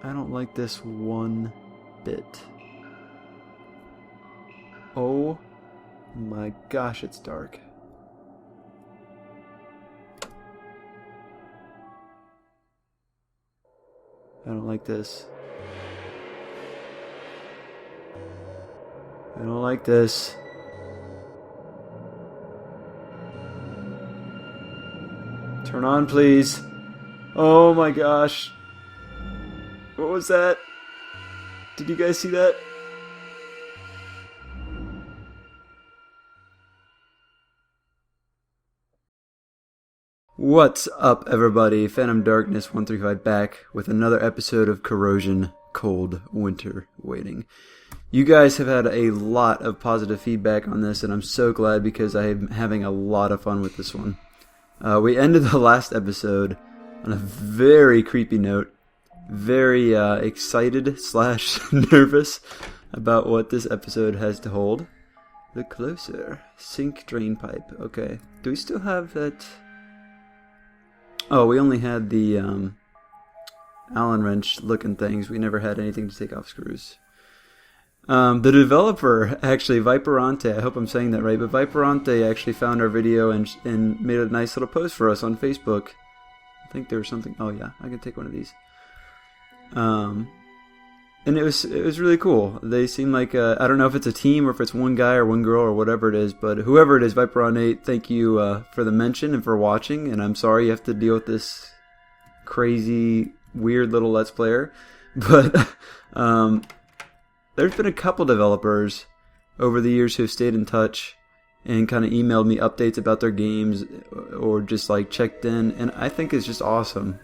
I don't like this one bit. Oh my gosh, it's dark. I don't like this. I don't like this. Turn on, please. Oh my gosh. What was that? Did you guys see that? What's up, everybody? Phantom Darkness 135 back with another episode of Corrosion Cold Winter Waiting. You guys have had a lot of positive feedback on this, and I'm so glad because I am having a lot of fun with this one. We ended the last episode on a very creepy note, very excited / nervous about what this episode has to hold. The closer. Sink drain pipe. Okay. Do we still have that? Oh, we only had the Allen wrench looking things. We never had anything to take off screws. The developer, actually, Viperante, I hope I'm saying that right, but Viperante actually found our video and made a nice little post for us on Facebook. I think there was something. Oh yeah, I can take one of these. And it was really cool. They seem like I don't know if it's a team or if it's one guy or one girl or whatever it is, but whoever it is, Viperante, thank you for the mention and for watching. And I'm sorry you have to deal with this crazy, weird little Let's Player, but there's been a couple developers over the years who have stayed in touch and kind of emailed me updates about their games or just like checked in, and I think it's just awesome.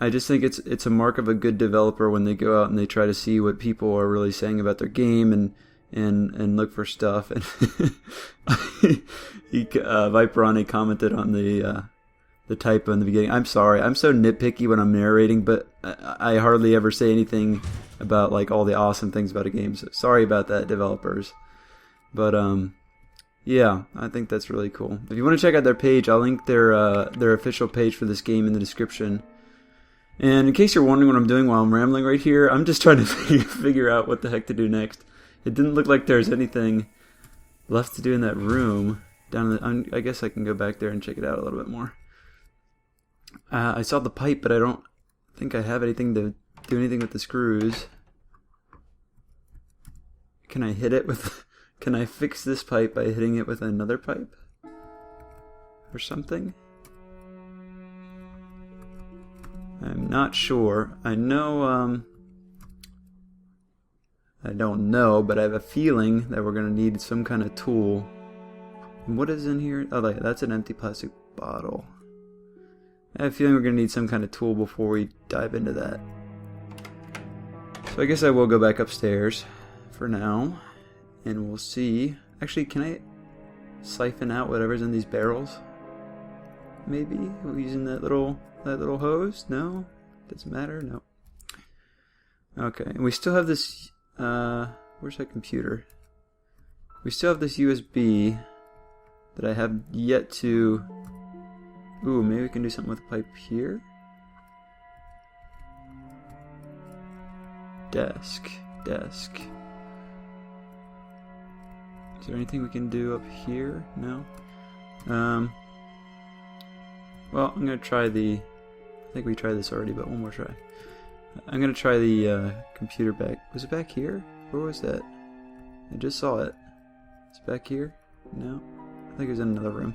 I just think it's a mark of a good developer when they go out and they try to see what people are really saying about their game and look for stuff. And Viperani commented on the typo in the beginning. I'm sorry, I'm so nitpicky when I'm narrating, but I hardly ever say anything about like all the awesome things about a game. So sorry about that, developers. But yeah, I think that's really cool. If you want to check out their page, I'll link their official page for this game in the description. And in case you're wondering what I'm doing while I'm rambling right here, I'm just trying to figure out what the heck to do next. It didn't look like there's anything left to do in that room. I guess I can go back there and check it out a little bit more. I saw the pipe, but I don't think I have anything to do anything with the screws. Can I hit it with... Can I fix this pipe by hitting it with another pipe? Or something? I'm not sure. I know, I don't know, but I have a feeling that we're going to need some kind of tool. What is in here? Oh, that's an empty plastic bottle. I have a feeling we're going to need some kind of tool before we dive into that. So I guess I will go back upstairs for now, and we'll see. Actually, can I siphon out whatever's in these barrels? Maybe? We're using that little hose? No? Doesn't matter? No. Okay, and we still have this, where's that computer? We still have this USB that I have yet to... Ooh, maybe we can do something with the pipe here? Desk. Is there anything we can do up here? No? Well, I'm going to try the... I think we tried this already, but one more try. I'm going to try the computer back... Was it back here? Where was that? I just saw it. It's back here? No? I think it was in another room.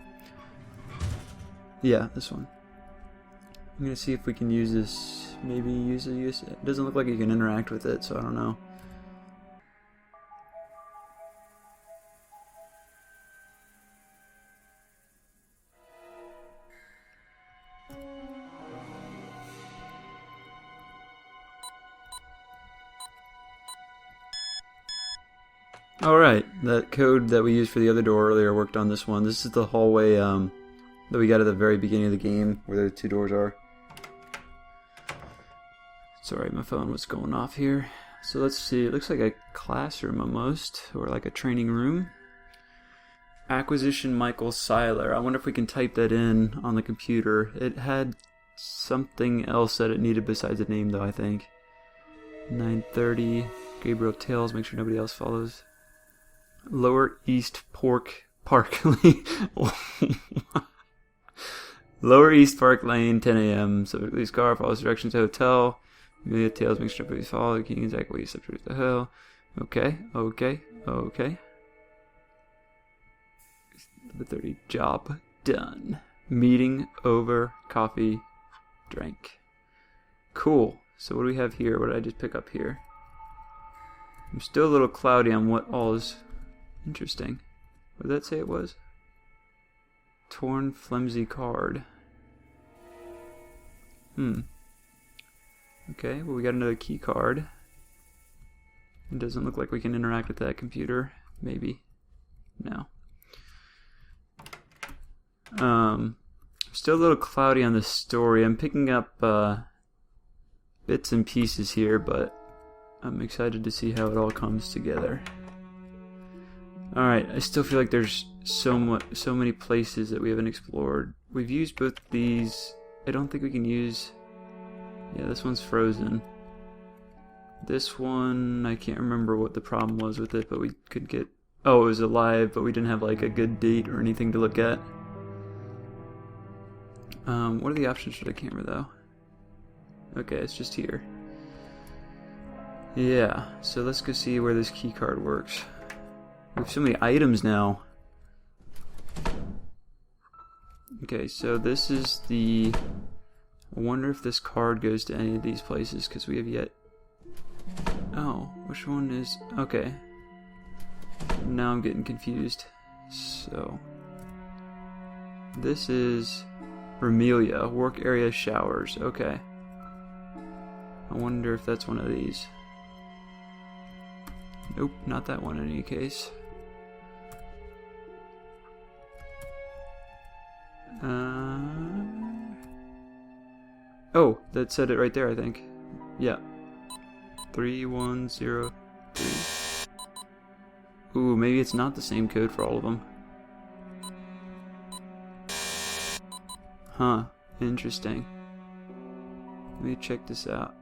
Yeah, this one. I'm going to see if we can use this... Maybe use a USB... It doesn't look like you can interact with it, so I don't know. Alright, that code that we used for the other door earlier worked on this one. This is the hallway that we got at the very beginning of the game, where the two doors are. Sorry, my phone was going off here. So let's see, it looks like a classroom almost, or like a training room. Acquisition Michael Seiler. I wonder if we can type that in on the computer. It had something else that it needed besides a name, though, I think. 9:30. Gabriel Tales. Make sure nobody else follows. Lower East Park Lane. Lower East Park Lane, 10 a.m. Subject leaves car, follows directions to hotel. Gabriel Tales. Make sure nobody's followed. King exactly subject to the hell. Okay. 30. Job done. Meeting over. Coffee. Drank. Cool. So what do we have here? What did I just pick up here? I'm still a little cloudy on what all is interesting. What did that say it was? Torn, flimsy card. Okay, well we got another key card. It doesn't look like we can interact with that computer. Maybe. No. Still a little cloudy on the story. I'm picking up bits and pieces here, but I'm excited to see how it all comes together. Alright, I still feel like there's so many places that we haven't explored. We've used both these. I don't think we can use... Yeah, this one's frozen. This one, I can't remember what the problem was with it, but we could get... Oh, it was alive, but we didn't have like a good date or anything to look at. What are the options for the camera, though? Okay, it's just here. Yeah, so let's go see where this key card works. We have so many items now. Okay, so this is the... I wonder if this card goes to any of these places, because we have yet... Oh, which one is... Okay. Now I'm getting confused. So... This is... Remelia, work area showers. Okay. I wonder if that's one of these. Nope, not that one in any case. Oh, that said it right there, I think. Yeah. 3103. Ooh, maybe it's not the same code for all of them. Huh, interesting. Let me check this out.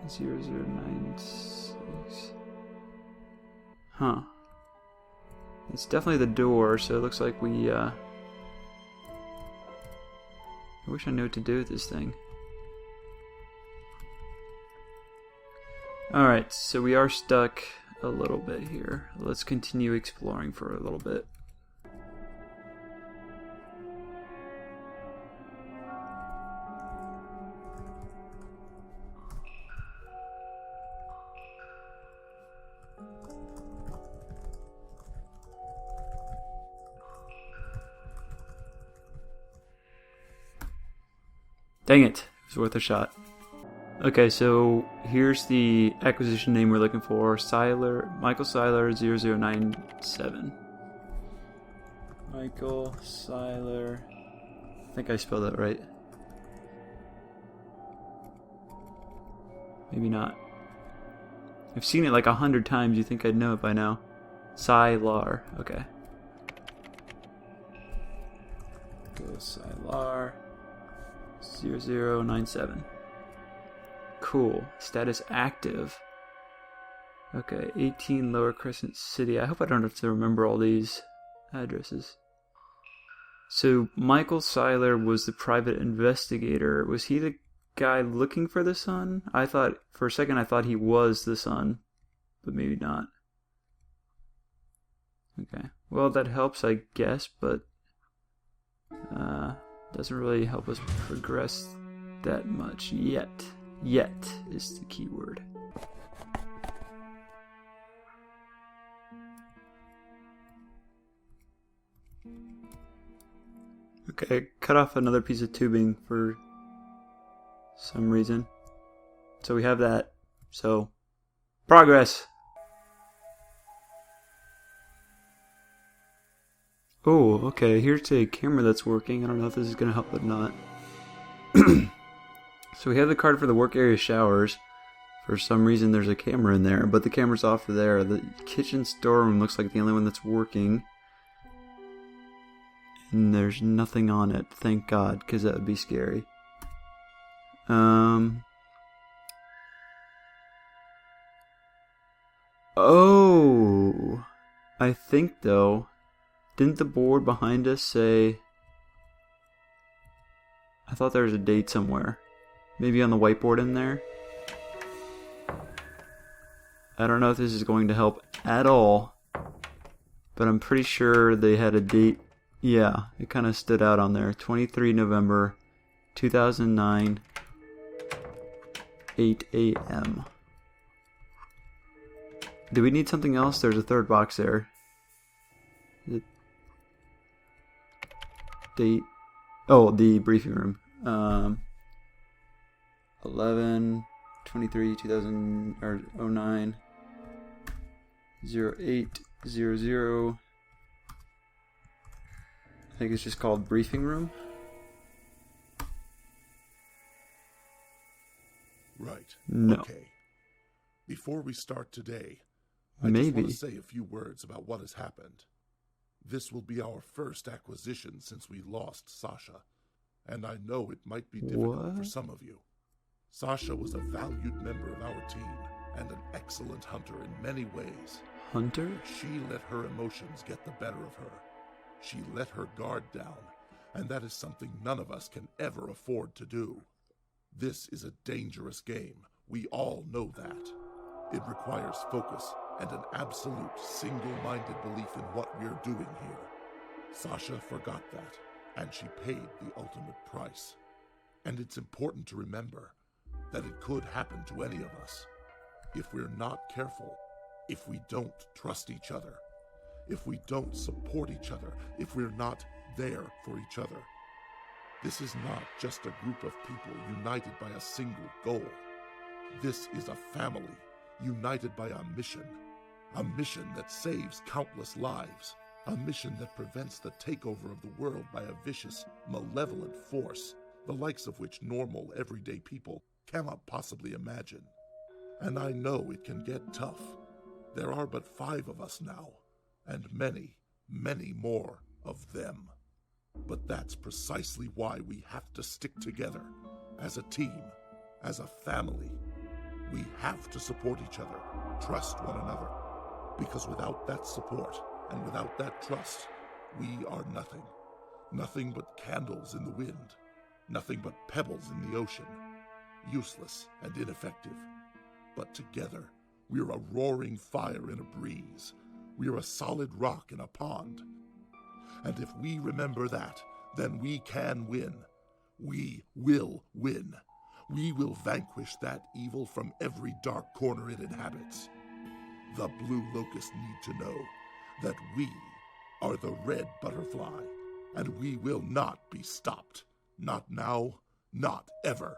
0096. Huh. It's definitely the door, so it looks like we, I wish I knew what to do with this thing. Alright, so we are stuck a little bit here. Let's continue exploring for a little bit. Dang it, it was worth a shot. Okay, so here's the acquisition name we're looking for. Michael Seiler 0097. Michael Seiler. I think I spelled that right. Maybe not. I've seen it like 100 times. You think I'd know it by now. Seiler. Okay. Michael Seiler 0097. Cool. Status active. Okay, 18 Lower Crescent City. I hope I don't have to remember all these addresses. So, Michael Seiler was the private investigator. Was he the guy looking for the sun? I thought, for a second, I thought he was the sun. But maybe not. Okay. Well, that helps, I guess, but... doesn't really help us progress that much yet. Yet is the key word. Okay, cut off another piece of tubing for some reason. So we have that. So, progress! Oh, okay, here's a camera that's working. I don't know if this is going to help or not. So we have the card for the work area showers. For some reason there's a camera in there, but the camera's off there. The kitchen storeroom looks like the only one that's working. And there's nothing on it, thank God, because that would be scary. Oh, I think though, didn't the board behind us say, I thought there was a date somewhere. Maybe on the whiteboard in there? I don't know if this is going to help at all, but I'm pretty sure they had a date. Yeah, it kind of stood out on there. 23 November 2009, 8 a.m. Do we need something else? There's a third box there. Date. Oh, the briefing room. 11 23 2000 or 09 0800. I think it's just called briefing room. Right. No. Okay. Before we start today, I Maybe. just want to say a few words about what has happened. This will be our first acquisition since we lost Sasha, and I know it might be difficult for some of you. Sasha was a valued member of our team and an excellent hunter in many ways. Hunter? She let her emotions get the better of her. She let her guard down, and that is something none of us can ever afford to do. This is a dangerous game. We all know that. It requires focus and an absolute single-minded belief in what we're doing here. Sasha forgot that, and she paid the ultimate price. And it's important to remember that it could happen to any of us. If we're not careful, if we don't trust each other, if we don't support each other, if we're not there for each other. This is not just a group of people united by a single goal. This is a family united by a mission that saves countless lives, a mission that prevents the takeover of the world by a vicious, malevolent force, the likes of which normal, everyday people cannot possibly imagine. And I know it can get tough. There are but 5 of us now, and many, many more of them. But that's precisely why we have to stick together, as a team, as a family. We have to support each other, trust one another, because without that support and without that trust, we are nothing. Nothing but candles in the wind, nothing but pebbles in the ocean, useless and ineffective. But together, we're a roaring fire in a breeze. We're a solid rock in a pond. And if we remember that, then we can win. We will win. We will vanquish that evil from every dark corner it inhabits. The Blue Locusts need to know that we are the Red Butterfly, and we will not be stopped. Not now, not ever.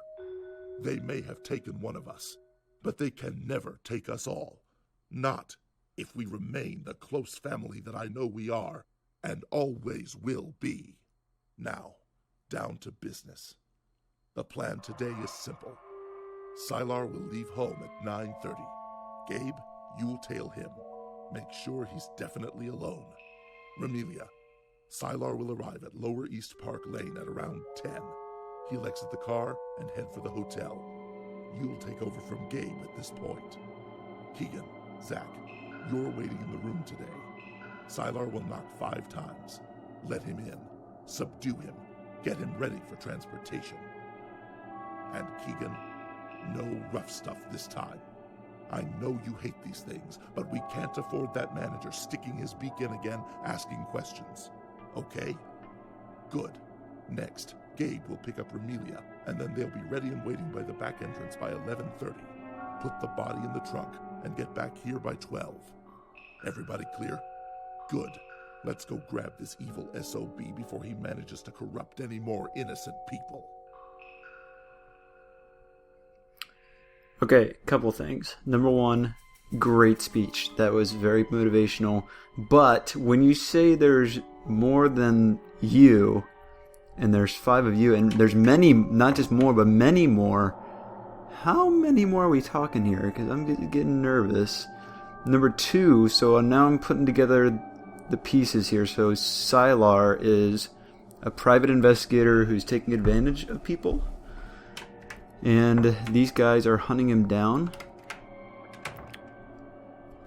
They may have taken one of us, but they can never take us all. Not if we remain the close family that I know we are, and always will be. Now, down to business. The plan today is simple. Sylar will leave home at 9:30. Gabe, you'll tail him. Make sure he's definitely alone. Remelia, Sylar will arrive at Lower East Park Lane at around 10. He'll exit the car and head for the hotel. You'll take over from Gabe at this point. Keegan, Zach, you're waiting in the room today. Sylar will knock 5 times. Let him in. Subdue him. Get him ready for transportation. And Keegan, no rough stuff this time. I know you hate these things, but we can't afford that manager sticking his beak in again, asking questions. Okay? Good. Next, Gabe will pick up Remelia, and then they'll be ready and waiting by the back entrance by 11:30. Put the body in the trunk and get back here by 12. Everybody clear? Good. Let's go grab this evil SOB before he manages to corrupt any more innocent people. Okay, couple things. Number one, great speech. That was very motivational. But when you say there's more than you, and there's 5 of you, and there's many, not just more, but many more, how many more are we talking here? Because I'm getting nervous. Number 2, so now I'm putting together the pieces here. So Sylar is a private investigator who's taking advantage of people. And these guys are hunting him down.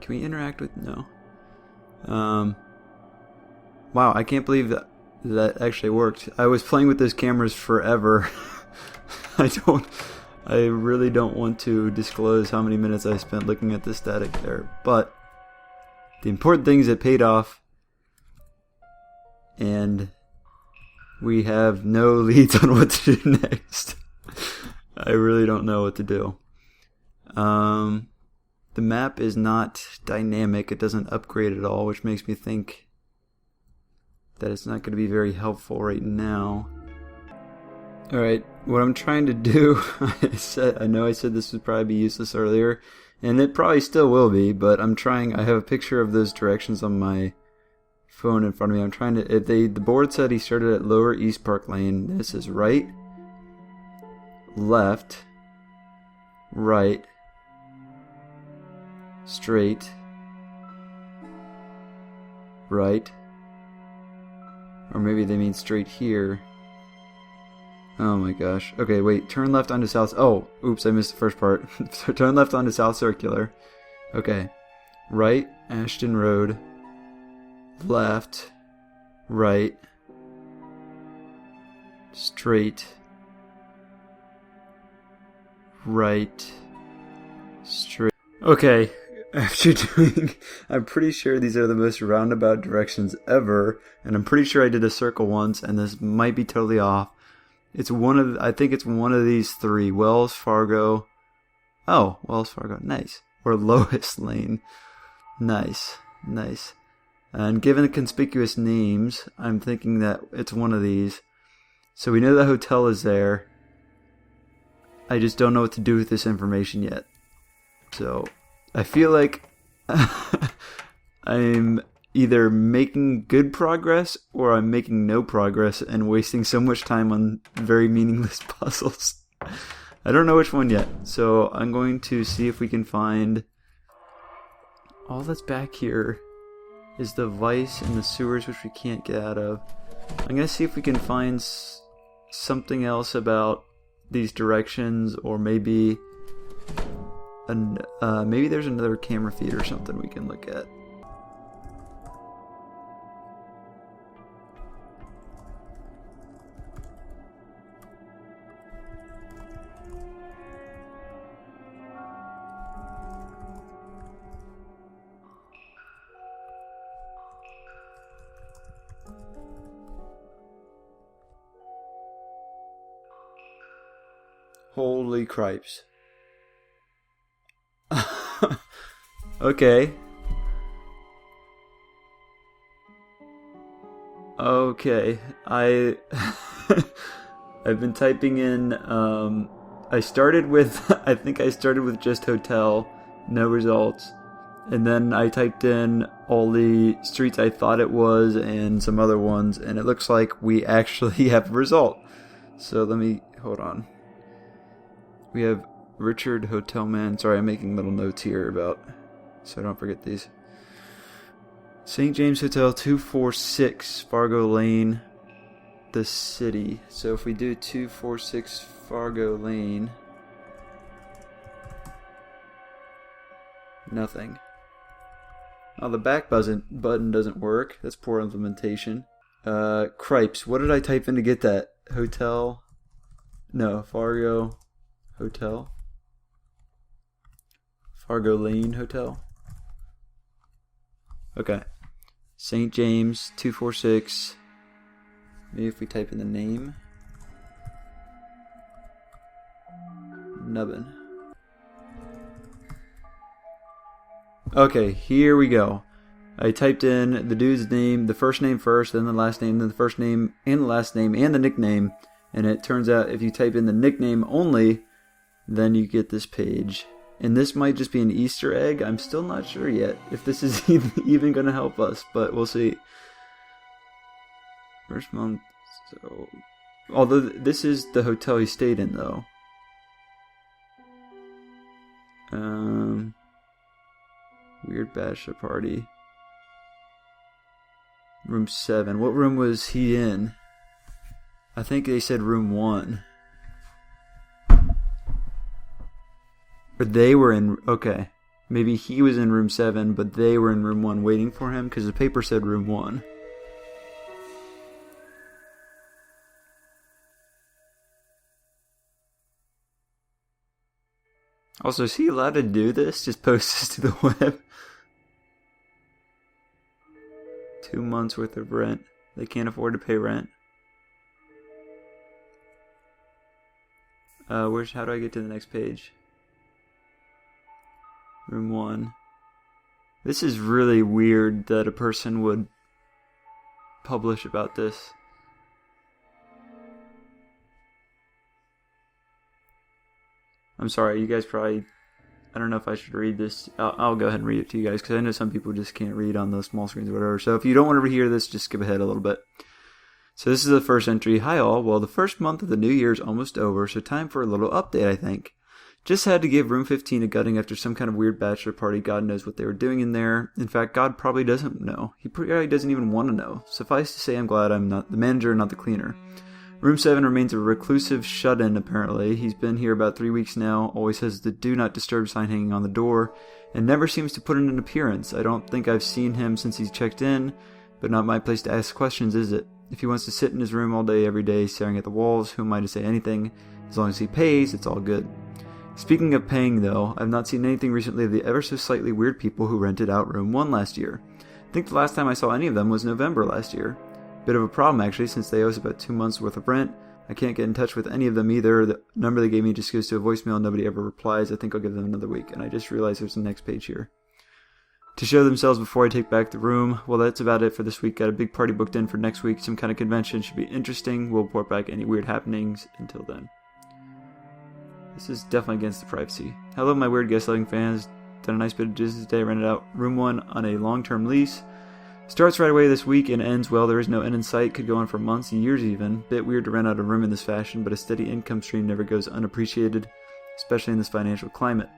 Can we interact with... No. Wow, I can't believe that actually worked. I was playing with those cameras forever. I really don't want to disclose how many minutes I spent looking at the static there. But the important thing is it paid off. And we have no leads on what to do next. I really don't know what to do. The map is not dynamic. It doesn't upgrade at all, which makes me think that it's not going to be very helpful right now. Alright, what I'm trying to do, I know I said this would probably be useless earlier, and it probably still will be, but I have a picture of those directions on my phone in front of me. I'm trying to, the board said he started at Lower East Park Lane. This is right, left, right, straight, right, or maybe they mean straight here. Oh my gosh. Okay, wait, turn left onto South, oh, oops, I missed the first part. So turn left onto South Circular. Okay, right, Ashton Road, left, right, straight, right, straight. Okay, after doing, I'm pretty sure these are the most roundabout directions ever, and I'm pretty sure I did a circle once, and this might be totally off. I think it's one of these three. Wells Fargo. Oh, Wells Fargo. Nice. Or Lois Lane. Nice. Nice. And given the conspicuous names, I'm thinking that it's one of these. So we know the hotel is there. I just don't know what to do with this information yet. So I feel like I'm either making good progress or I'm making no progress and wasting so much time on very meaningless puzzles. I don't know which one yet. So I'm going to see if we can find... All that's back here is the vice and the sewers, which we can't get out of. I'm going to see if we can find something else about these directions, or maybe maybe there's another camera feed or something we can look at. Holy cripes. Okay. Okay. I've been typing in, I think I started with just hotel, no results. And then I typed in all the streets I thought it was and some other ones, and it looks like we actually have a result. So hold on. We have Richard Hotelman. Sorry, I'm making little notes here so I don't forget these. St. James Hotel 246 Fargo Lane, the city. So if we do 246 Fargo Lane, nothing. Oh, the back button doesn't work. That's poor implementation. Cripes. What did I type in to get that? Hotel? No, Fargo Hotel? Fargo Lane Hotel? Okay. St. James 246. Maybe if we type in the name. Nubbin. Okay, here we go. I typed in the dude's name, the first name first, then the last name, then the first name and the last name and the nickname. And it turns out if you type in the nickname only, then you get this page. And this might just be an Easter egg. I'm still not sure yet if this is even going to help us, but we'll see. First month. So, although this is the hotel he stayed in, though. Weird bachelor party. Room 7. What room was he in? I think they said room 1. Or they were in... Okay. Maybe he was in room 7, but they were in room 1 waiting for him, because the paper said room 1. Also, is he allowed to do this? Just post this to the web? 2 months worth of rent. They can't afford to pay rent. How do I get to the next page? Room 1. This is really weird that a person would publish about this. I'm sorry, you guys probably... I don't know if I should read this. I'll go ahead and read it to you guys, because I know some people just can't read on those small screens or whatever. So if you don't want to hear this, just skip ahead a little bit. So this is the first entry. Hi all. Well, the first month of the new year is almost over, so time for a little update, I think. Just had to give room 15 a gutting after some kind of weird bachelor party. God knows what they were doing in there. In fact, God probably doesn't know. He probably doesn't even want to know. Suffice to say, I'm glad I'm not the manager, not the cleaner. Room 7 remains a reclusive shut-in, apparently. He's been here about 3 weeks now, always has the do not disturb sign hanging on the door, and never seems to put in an appearance. I don't think I've seen him since he's checked in, but not my place to ask questions, is it? If he wants to sit in his room all day, every day, staring at the walls, who am I to say anything? As long as he pays, it's all good. Speaking of paying, though, I've not seen anything recently of the ever so slightly weird people who rented out room 1 last year. I think the last time I saw any of them was November last year. Bit of a problem, actually, since they owe us about 2 months worth of rent. I can't get in touch with any of them either. The number they gave me just goes to a voicemail and nobody ever replies. I think I'll give them another week. And I just realized there's the next page here. To show themselves before I take back the room. Well, that's about it for this week. Got a big party booked in for next week. Some kind of convention. Should be interesting. We'll report back any weird happenings. Until then. This is definitely against the privacy. Hello, my weird guest-loving fans. Done a nice bit of business today. Rented out room 1 on a long-term lease. Starts right away this week and ends well. There is no end in sight. Could go on for months, years even. Bit weird to rent out a room in this fashion, but a steady income stream never goes unappreciated, especially in this financial climate.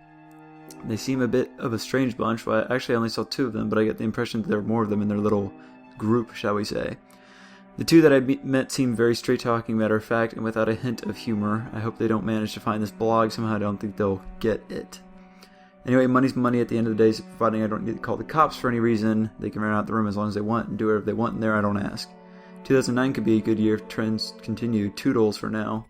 They seem a bit of a strange bunch. Well, I actually only saw 2 of them, but I get the impression that there are more of them in their little group, shall we say. The 2 that I met seem very straight-talking, matter-of-fact, and without a hint of humor. I hope they don't manage to find this blog. Somehow I don't think they'll get it. Anyway, money's money at the end of the day, so providing I don't need to call the cops for any reason. They can rent out the room as long as they want and do whatever they want in there, I don't ask. 2009 could be a good year if trends continue. Toodles for now.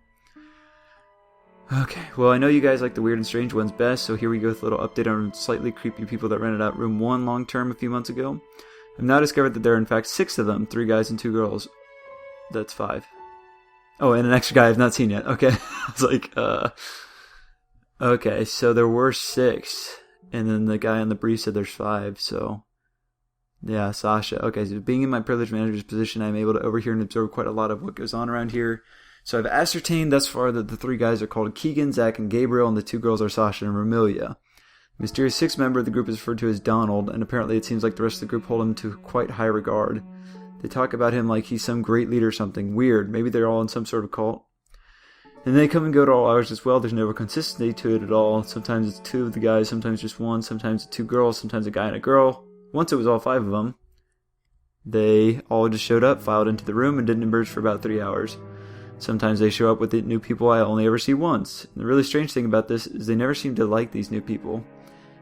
Okay, well I know you guys like the weird and strange ones best, so here we go with a little update on slightly creepy people that rented out room 1 long term a few months ago. I've now discovered that there are in fact 6 of them, 3 guys and 2 girls. That's 5. Oh, and an extra guy I've not seen yet. Okay, I was like, Okay, so there were 6, and then the guy on the brief said there's 5, so... Yeah, Sasha. Okay, so being in my privileged manager's position, I'm able to overhear and absorb quite a lot of what goes on around here. So I've ascertained thus far that the 3 guys are called Keegan, Zach, and Gabriel, and the 2 girls are Sasha and Romelia. The mysterious 6th member of the group is referred to as Donald, and apparently it seems like the rest of the group hold him to quite high regard. They talk about him like he's some great leader or something. Weird. Maybe they're all in some sort of cult. And they come and go at all hours as well. There's no consistency to it at all. Sometimes it's 2 of the guys, sometimes just 1, sometimes it's 2 girls, sometimes a guy and a girl. Once it was all 5 of them. They all just showed up, filed into the room, and didn't emerge for about 3 hours. Sometimes they show up with the new people I only ever see once. And the really strange thing about this is they never seem to like these new people.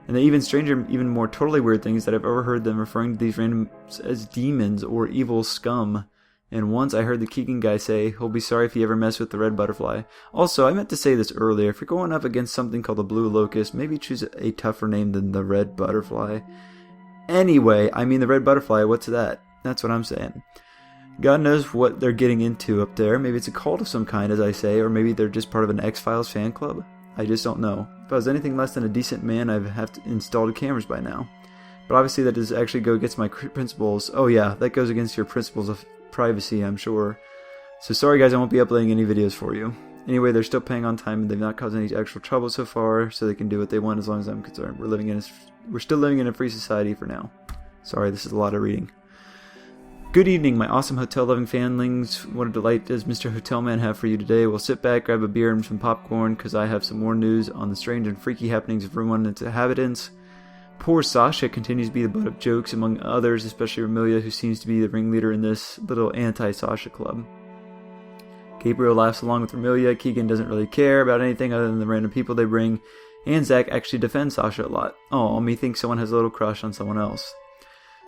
And the even stranger, even more totally weird thing is that I've overheard them referring to these randoms as demons or evil scum. And once I heard the Keegan guy say, he'll be sorry if he ever mess with the red butterfly. Also, I meant to say this earlier, if you're going up against something called the blue locust, maybe choose a tougher name than the red butterfly. Anyway, I mean the red butterfly, what's that? That's what I'm saying. God knows what they're getting into up there. Maybe it's a cult of some kind, as I say, or maybe they're just part of an X-Files fan club. I just don't know. If I was anything less than a decent man, I'd have installed cameras by now. But obviously that does actually go against my principles. Oh yeah, that goes against your principles of privacy, I'm sure. So sorry guys, I won't be uploading any videos for you. Anyway, they're still paying on time and they've not caused any actual trouble so far, so they can do what they want as long as I'm concerned. We're still living in a free society for now. Sorry, this is a lot of reading. Good evening, my awesome hotel-loving fanlings. What a delight does Mr. Hotelman have for you today. We'll sit back, grab a beer and some popcorn, because I have some more news on the strange and freaky happenings of room 1 and its inhabitants. Poor Sasha continues to be the butt of jokes among others, especially Romelia, who seems to be the ringleader in this little anti-Sasha club. Gabriel laughs along with Amelia. Keegan doesn't really care about anything other than the random people they bring. And Zach actually defends Sasha a lot. Oh, methinks someone has a little crush on someone else.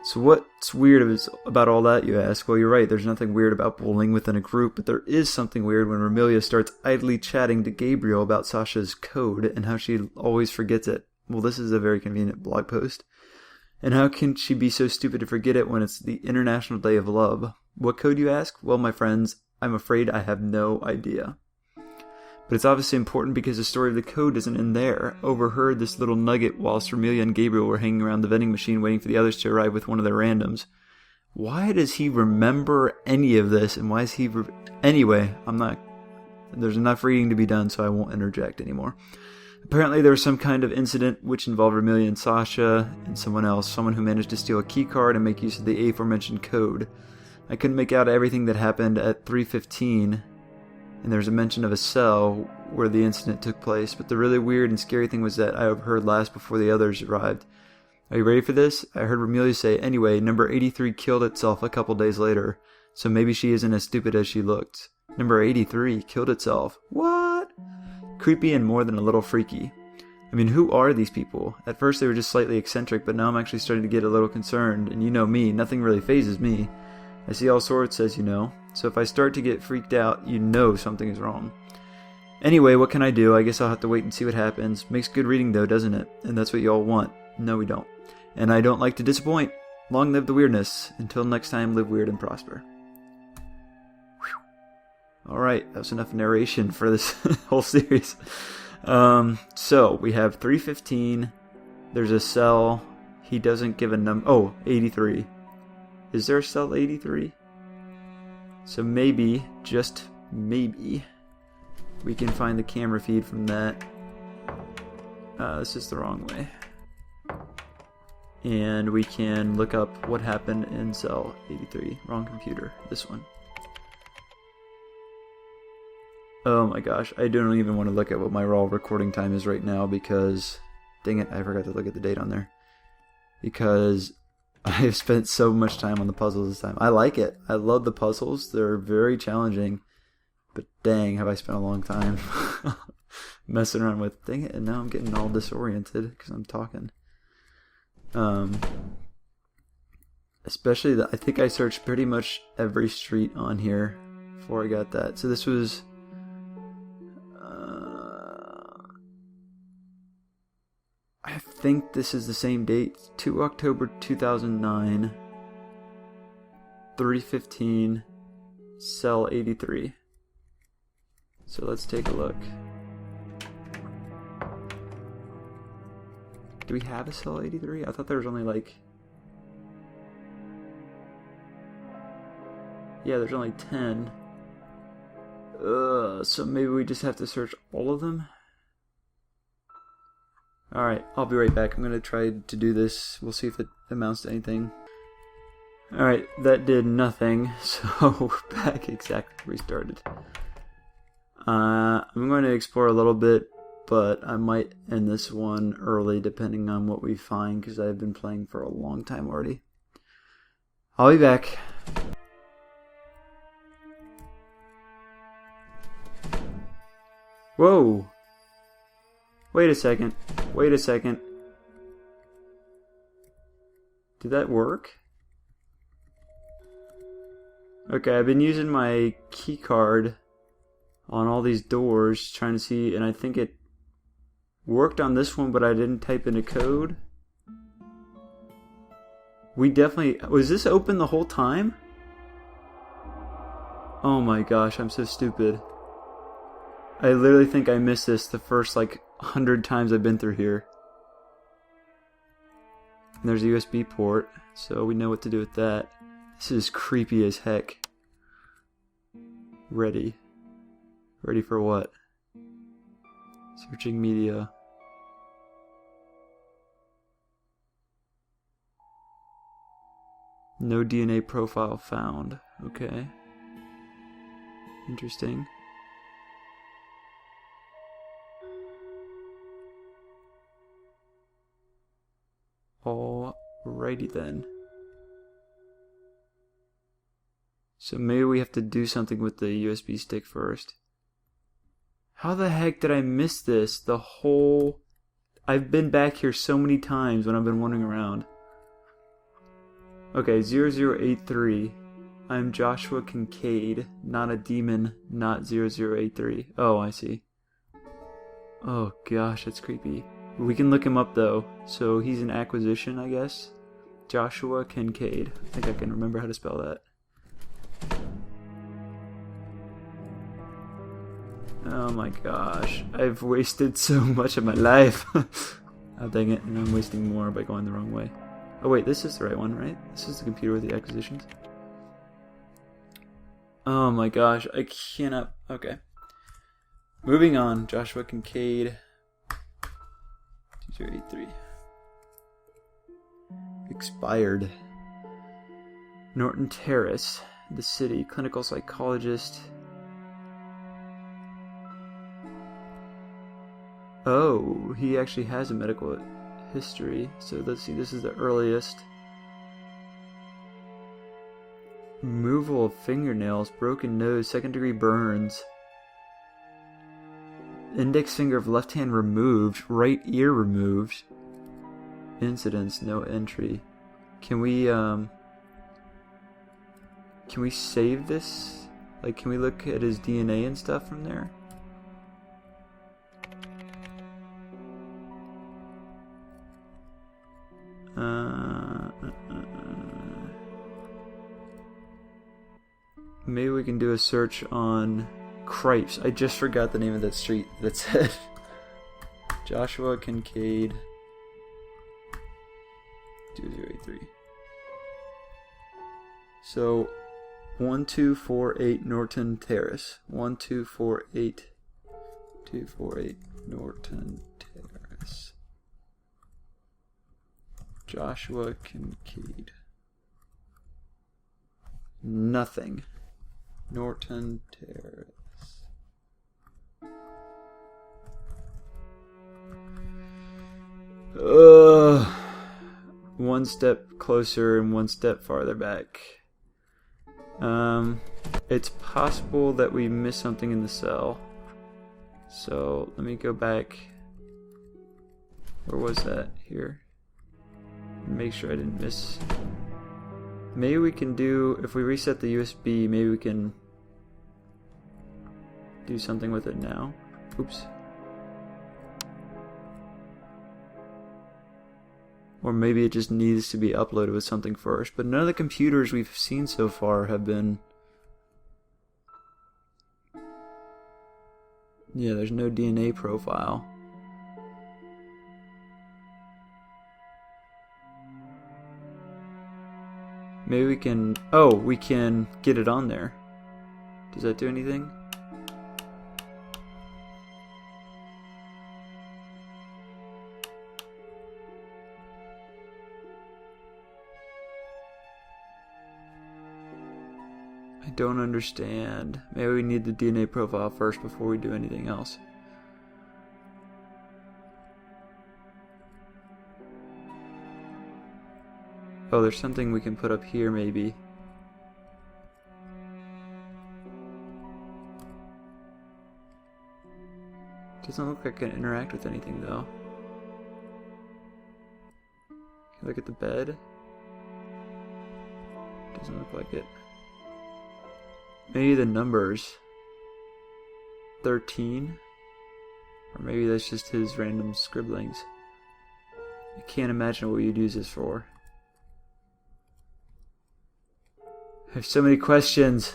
So what's weird about all that, you ask? Well, you're right, there's nothing weird about bullying within a group, but there is something weird when Amelia starts idly chatting to Gabriel about Sasha's code and how she always forgets it. Well, this is a very convenient blog post. And how can she be so stupid to forget it when it's the International Day of Love? What code, you ask? Well, my friends, I'm afraid I have no idea. But it's obviously important because the story of the code isn't in there. Overheard this little nugget whilst Amelia and Gabriel were hanging around the vending machine waiting for the others to arrive with one of their randoms. Why does he remember any of this? And why is he... Anyway, there's enough reading to be done, so I won't interject anymore. Apparently there was some kind of incident which involved Amelia and Sasha and someone else. Someone who managed to steal a key card and make use of the aforementioned code. I couldn't make out everything that happened at 3:15. And there's a mention of a cell where the incident took place, but the really weird and scary thing was that I overheard last before the others arrived. Are you ready for this? I heard Amelia say, anyway, number 83 killed itself a couple days later, so maybe she isn't as stupid as she looked. Number 83 killed itself. What? Creepy and more than a little freaky. I mean, who are these people? At first they were just slightly eccentric, but now I'm actually starting to get a little concerned, and you know me, nothing really phases me. I see all sorts, as you know. So if I start to get freaked out, you know something is wrong. Anyway, what can I do? I guess I'll have to wait and see what happens. Makes good reading though, doesn't it? And that's what you all want. No, we don't. And I don't like to disappoint. Long live the weirdness. Until next time, live weird and prosper. Alright, that was enough narration for this whole series. So, we have 3:15. There's a cell. He doesn't give a number. Oh, 83. Is there a cell 83? So maybe, just maybe, we can find the camera feed from that. This is the wrong way. And we can look up what happened in cell 83. Wrong computer. This one. Oh my gosh, I don't even want to look at what my raw recording time is right now because... Dang it, I forgot to look at the date on there. Because... I have spent so much time on the puzzles this time. I like it. I love the puzzles. They're very challenging. But dang, have I spent a long time messing around with... Dang it, and now I'm getting all disoriented because I'm talking. Especially, I think I searched pretty much every street on here before I got that. So this was... I think this is the same date, 2 October 2009, 3:15, cell 83. So let's take a look. Do we have a cell 83? I thought there was only like... Yeah, there's only 10. So maybe we just have to search all of them? Alright, I'll be right back. I'm going to try to do this. We'll see if it amounts to anything. Alright, that did nothing. So, we're back exactly where we started. I'm going to explore a little bit, but I might end this one early depending on what we find, because I've been playing for a long time already. I'll be back. Whoa! Wait a second. Wait a second. Did that work? Okay, I've been using my key card on all these doors trying to see, and I think it worked on this one, but I didn't type in a code. We definitely... Was this open the whole time? Oh my gosh, I'm so stupid. I literally think I missed this the first, 100 times I've been through here. And there's a USB port, so we know what to do with that. This is creepy as heck. Ready. Ready for what? Searching media. No DNA profile found. Okay. Interesting. Alrighty then. So maybe we have to do something with the USB stick first. How the heck did I miss this? I've been back here so many times when I've been wandering around. Okay, 0083. I'm Joshua Kincaid, not a demon, not 0083. Oh, I see. Oh gosh, that's creepy. We can look him up though. So he's an acquisition, I guess. Joshua Kincaid. I think I can remember how to spell that. Oh my gosh, I've wasted so much of my life. Oh dang it, and I'm wasting more by going the wrong way. Oh wait, this is the right one, right? This is the computer with the acquisitions. Oh my gosh, I cannot... Okay. Moving on, Joshua Kincaid. 2083. Expired. Norton Terrace, the city, clinical psychologist. Oh, he actually has a medical history. So let's see, this is the earliest. Removal of fingernails, broken nose, second-degree burns. Index finger of left hand removed, right ear removed. Incidents, no entry. Can we save this? Like, can we look at his DNA and stuff from there? Maybe we can do a search on Cripes. I just forgot the name of that street that said Joshua Kincaid 2083. So 1248 Norton Terrace. 1248 248 Norton Terrace. Joshua Kincaid. Nothing. Norton Terrace. One step closer and one step farther back. It's possible that we missed something in the cell. So let me go back. Where was that? Here. Make sure I didn't miss. Maybe we can do, if we reset the USB, maybe we can do something with it now. Oops. Or maybe it just needs to be uploaded with something first. But none of the computers we've seen so far have been... Yeah, there's no DNA profile. Maybe we can... Oh, we can get it on there. Does that do anything? I don't understand. Maybe we need the DNA profile first before we do anything else. Oh, there's something we can put up here, maybe. Doesn't look like I can interact with anything, though. Can I look at the bed? Doesn't look like it. Maybe the numbers. 13? Or maybe that's just his random scribblings. I can't imagine what you'd use this for. I have so many questions.